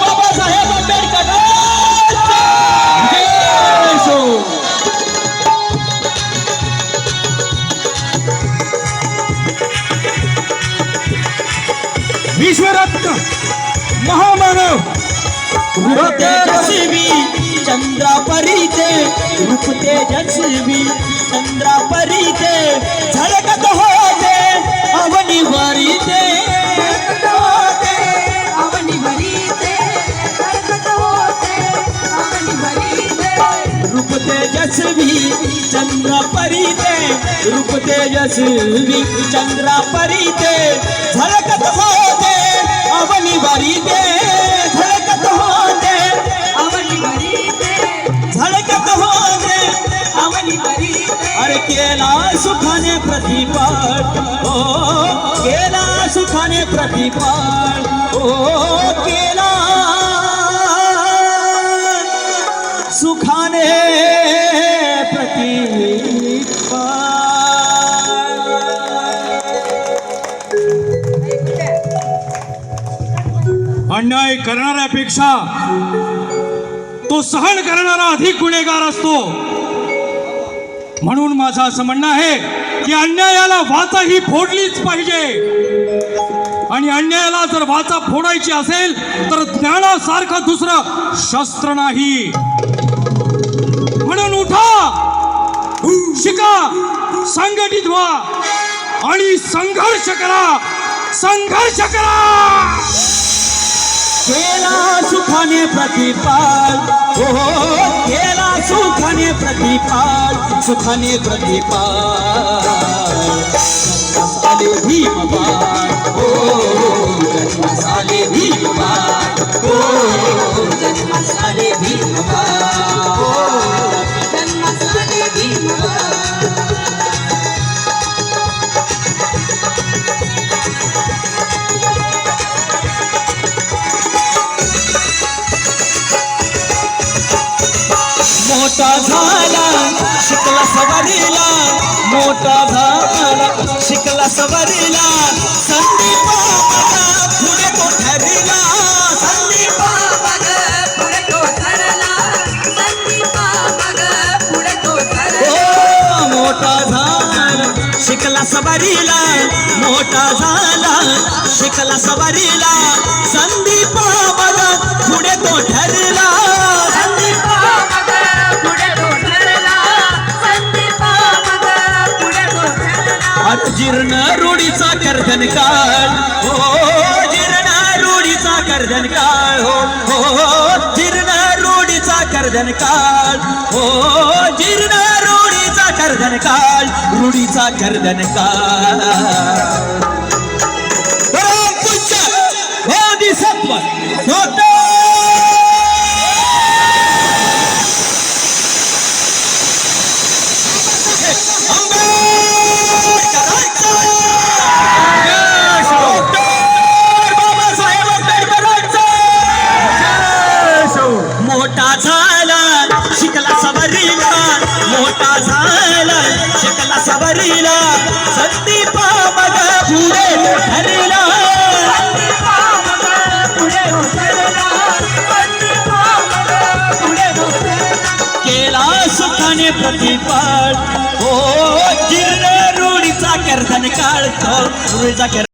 बाबासाहेब आंबेडकर विश्वरत्न महामानव तेजस्वी चंद्रापरी ते रूप तेजस्वी चंद्रापरी ते झळकत होते अवनी भरी ते रूप तेजस्वी चंद्रापरी ते रूप तेजस्वी चंद्रापरी ते झळकत होते अवनी भरी ते झळकत होते अवनी भरी ते झळकत होते अवनी भरी अरे केला सुखाने प्रतिपाळ ओ केला सुखाने प्रतिपाळ ओ केला सुखाने अन्याय करणाऱ्यापेक्षा तो सहन करणारा अधिक गुन्हेगार असतो. म्हणून माझं असं म्हणणं आहे की अन्यायाला वाचा ही फोडलीच पाहिजे. आणि अन्यायाला जर वाचा फोडायची असेल तर ज्ञानासारखं दुसरं शस्त्र नाही. म्हणून उठा, शिका, संघटित व्हा आणि संघर्ष करा, संघर्ष करा. केला सुखाने प्रतिपाल हो केला सुखाने प्रतिपाल सुखाने प्रतिपाल जन्मास आले भीमबाळ हो जन्मास आले भीमबाळ हो जन्मास आले भीमबाळ हो जन्मास आले भीमबाळ. मोठा झाला शिकला सवारीला मोठा झाला शिकला सवारीला संदीप पुढे तो ठरला संदीप पुढे तो ठरला संदीप पुढे तो ठरला. मोठा झाला शिकला सवारीला मोठा झाला शिकला सवारीला संदीप पुढे तो ठरला जीर्ण रूढीचा कर्दन काळ हो जीर्ण रूढीचा कर्दन काळ हो हो जीर्ण रूढीचा कर्दन काळ हो जीर्ण रूढीचा कर्दन काळ रूढीचा कर्दन काळ. बोधिसत्व मोठा झाला शिकला सवारीला मोठा झाला शिकला सवारीला संदीप मग पुढे ठरला केला सुखाने प्रतिपाळ हो जीर्ण रूढीचा कर्दन काळ रूढीचा